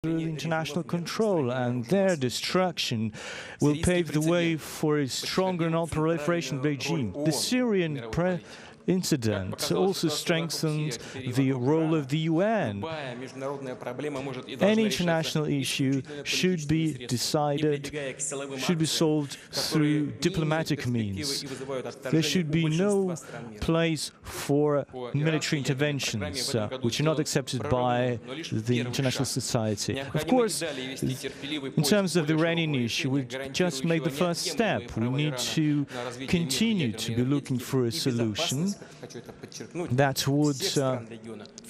international control, and their destruction will pave the way for a stronger non-proliferation regime. The Syrian incident also strengthened the role of the UN. Any international issue should be decided, should be solved through diplomatic means. There should be no place for military interventions, which are not accepted by the international society. Of course, in terms of the Iranian issue, we just made the first step. We need to continue to be looking for a solution that would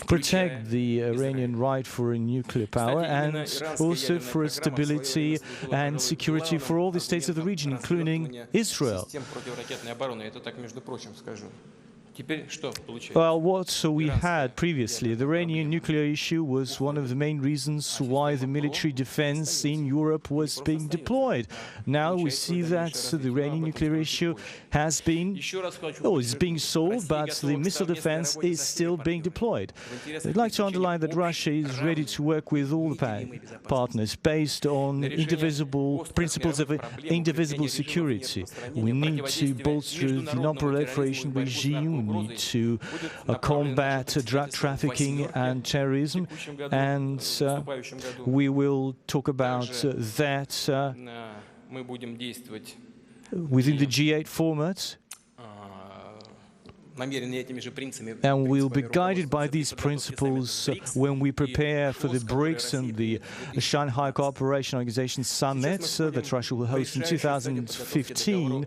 protect the Iranian right for a nuclear power and also for stability and security for all the states of the region, including Israel. Well, what we had previously, the Iranian nuclear issue was one of the main reasons why the military defense in Europe was being deployed. Now we see that the Iranian nuclear issue is being solved, but the missile defense is still being deployed. I'd like to underline that Russia is ready to work with all the partners based on principles of indivisible security. We need to bolster the non-proliferation regime. We need to combat drug trafficking and terrorism, and we will talk about that within the G8 format. And we'll be guided by these principles when we prepare for the BRICS and the Shanghai Cooperation Organization Summit that Russia will host in 2015.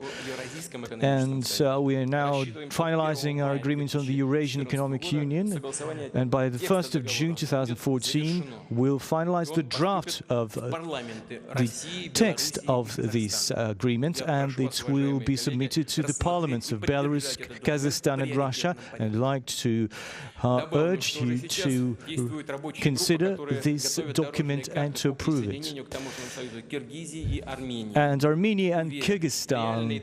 And we are now finalizing our agreement on the Eurasian Economic Union. And by the 1st of June 2014, we'll finalize the draft of the text of this agreement, and it will be submitted to the parliaments of Belarus, Kazakhstan, and Russia. And I'd like to urge you to consider this document and to approve it. And Armenia and Kyrgyzstan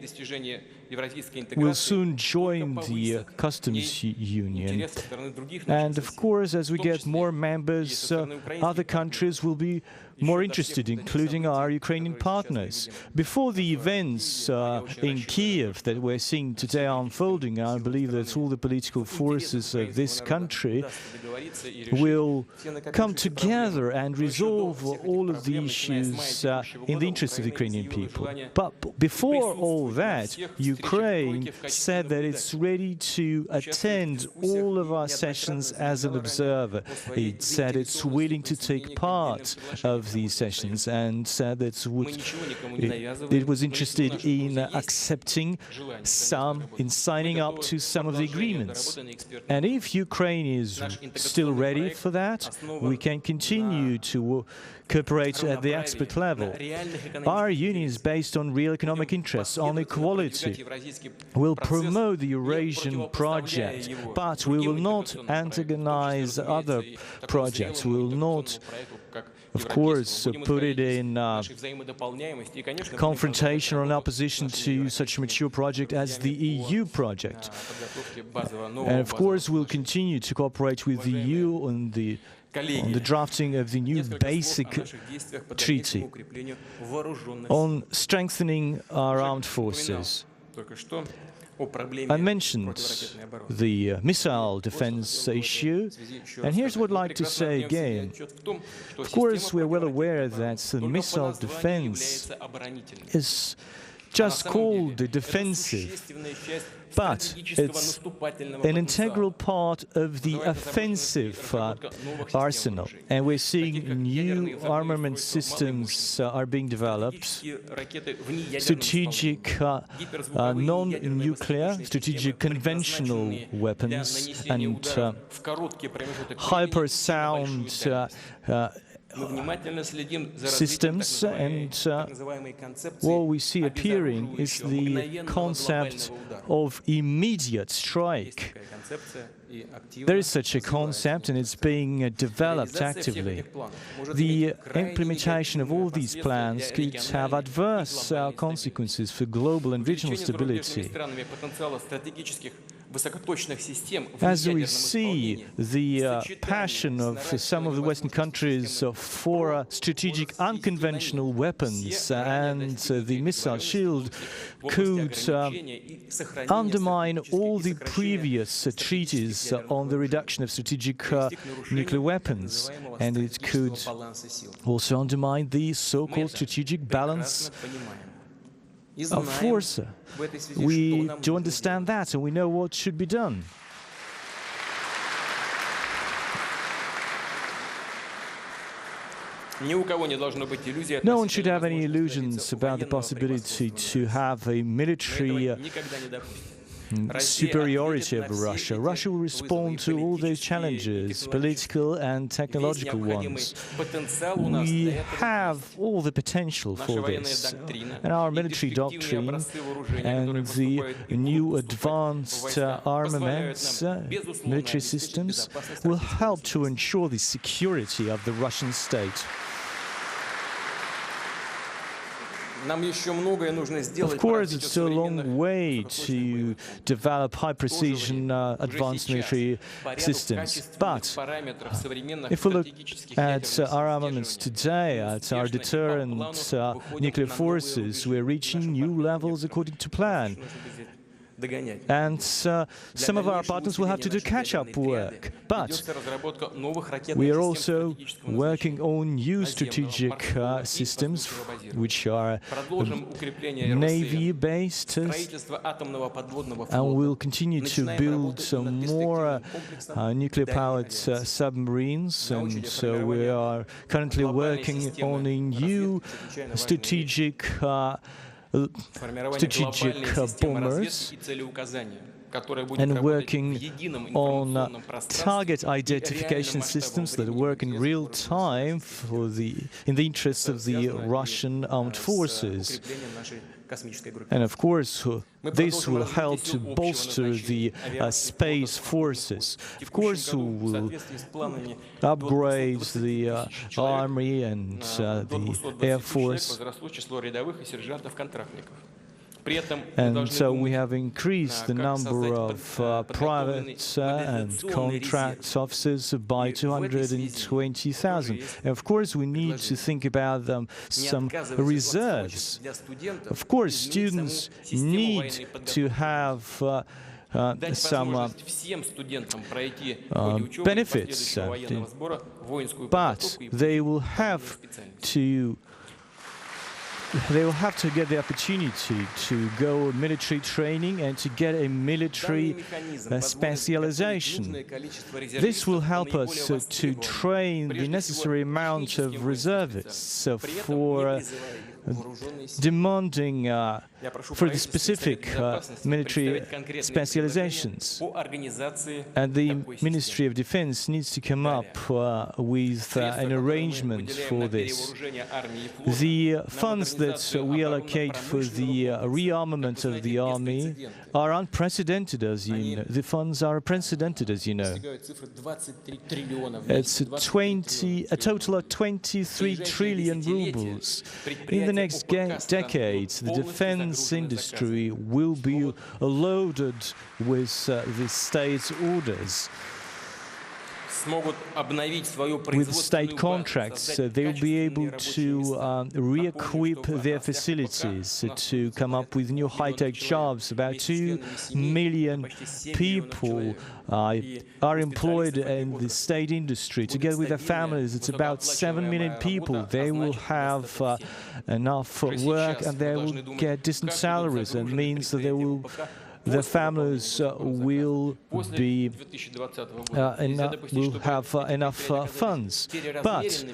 will soon join the customs union. And of course, as we get more members, other countries will be more interested, including our Ukrainian partners. Before the events in Kiev that we're seeing today unfolding, I believe that all the political forces of this country will come together and resolve all of the issues in the interest of the Ukrainian people. But before all that, Ukraine said that it's ready to attend all of our sessions as an observer. It said it's willing to take part of these sessions, and said that it was interested in accepting signing up to some of the agreements. And if Ukraine is still ready for that, we can continue to cooperate at the expert level. Our union is based on real economic interests, on equality. We'll promote the Eurasian project, but we will not antagonize other projects. We will not, of course, put it in confrontation or in opposition to such a mature project as the EU project. And of course, we'll continue to cooperate with the EU on the drafting of the new basic treaty on strengthening our armed forces. I mentioned the missile defense issue, and here's what I'd like to say again. Of course, we're well aware that the missile defense is just called the defensive, but it's an integral part of the offensive arsenal. And we're seeing new armament systems are being developed, strategic non-nuclear, strategic conventional weapons, and hypersound systems, and what we see appearing is the concept of immediate strike. There is such a concept, and it's being developed actively. The implementation of all these plans could have adverse consequences for global and regional stability. As we see the passion of some of the Western countries for strategic unconventional weapons and the missile shield could undermine all the previous treaties on the reduction of strategic nuclear weapons, and it could also undermine the so-called strategic balance of force. We do understand that, and we know what should be done. No one should have any illusions about the possibility to have a military superiority over Russia. Russia will respond to all those challenges, political and technological ones. We have all the potential for this. And our military doctrine and the new advanced armaments, military systems, will help to ensure the security of the Russian state. Of course, it's still a long way to develop high-precision advanced military systems. But if we look at our armaments today, at our deterrent nuclear forces, we're reaching new levels according to plan. And some of our partners will have to do catch-up work. But we are also working on new strategic systems, which are Navy-based, and we'll continue to build some more nuclear-powered submarines. And so we are currently working on a new strategic bombers and working on target identification systems that work in real time in the interests of the Russian armed forces. And of course, this will help to bolster the space forces. Of course, we will upgrade the army and the air force. And so we have increased the number of private and contract officers by 220,000. And of course, we need to think about some reserves. Of course, students need to have some benefits, but they will have to get the opportunity to go military training and to get a military specialization. This will help us to train the necessary amount of reservists for demanding for the specific military specializations. And the Ministry of Defense needs to come up with an arrangement for this. The funds that we allocate for the rearmament of the army are unprecedented, as you know. The funds are unprecedented, as you know. It's a total of 23 trillion rubles. In the next decades, the defense industry will be loaded with the state's orders. With state contracts, they'll be able to re-equip their facilities to come up with new high-tech jobs. About 2 million people are employed in the state industry. Together with their families, it's about 7 million people. They will have enough work and they will get decent salaries. That means that their families will have enough funds. But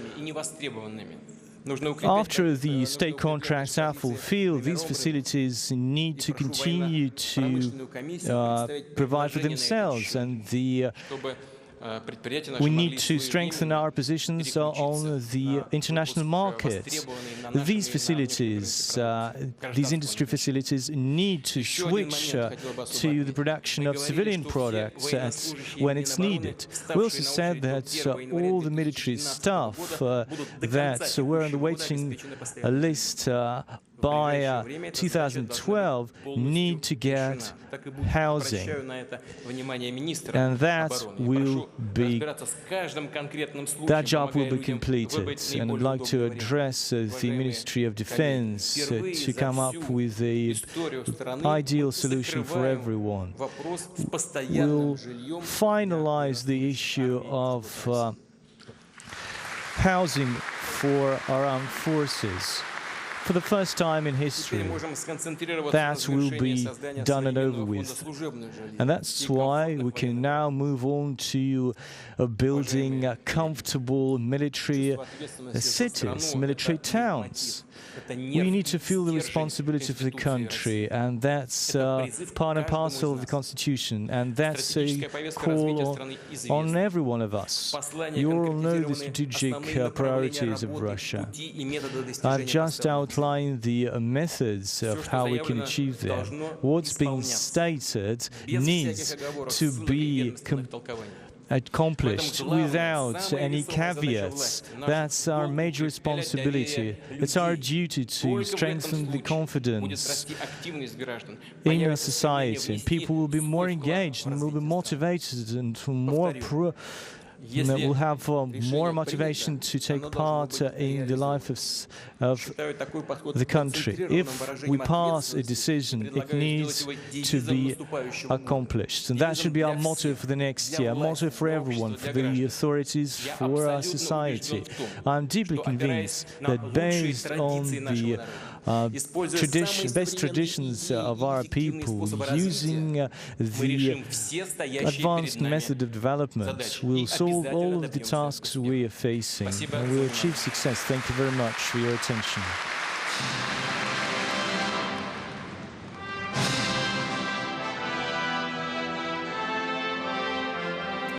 after the state contracts are fulfilled, these facilities need to continue to provide for themselves, and we need to strengthen our positions on the international market. These facilities, these industry facilities, need to switch to the production of civilian products when it's needed. We also said that all the military staff that were on the waiting list by 2012 need to get housing, and that job will be completed. And I'd like to address the Ministry of Defense to come up with an ideal solution for everyone. We'll finalize the issue of housing for our armed forces. For the first time in history, that will be done and over with. And that's why we can now move on to building comfortable military cities, military towns. We need to feel the responsibility for the country, and that's part and parcel of the Constitution, and that's a call on every one of us. You all know the strategic priorities of Russia. I've just outlined the methods of how we can achieve that. What's been stated needs to be accomplished without any caveats. That's our major responsibility. It's our duty to strengthen the confidence in our society. People will be more engaged and will be motivated and more will have more motivation to take part in the life of the country. If we pass a decision, it needs to be accomplished. And that should be our motto for the next year, a motto for everyone, for the authorities, for our society. I'm deeply convinced that based on the best traditions of our people, using the advanced method of development, will solve all of the tasks we are facing and will achieve success. Thank you very much for your attention.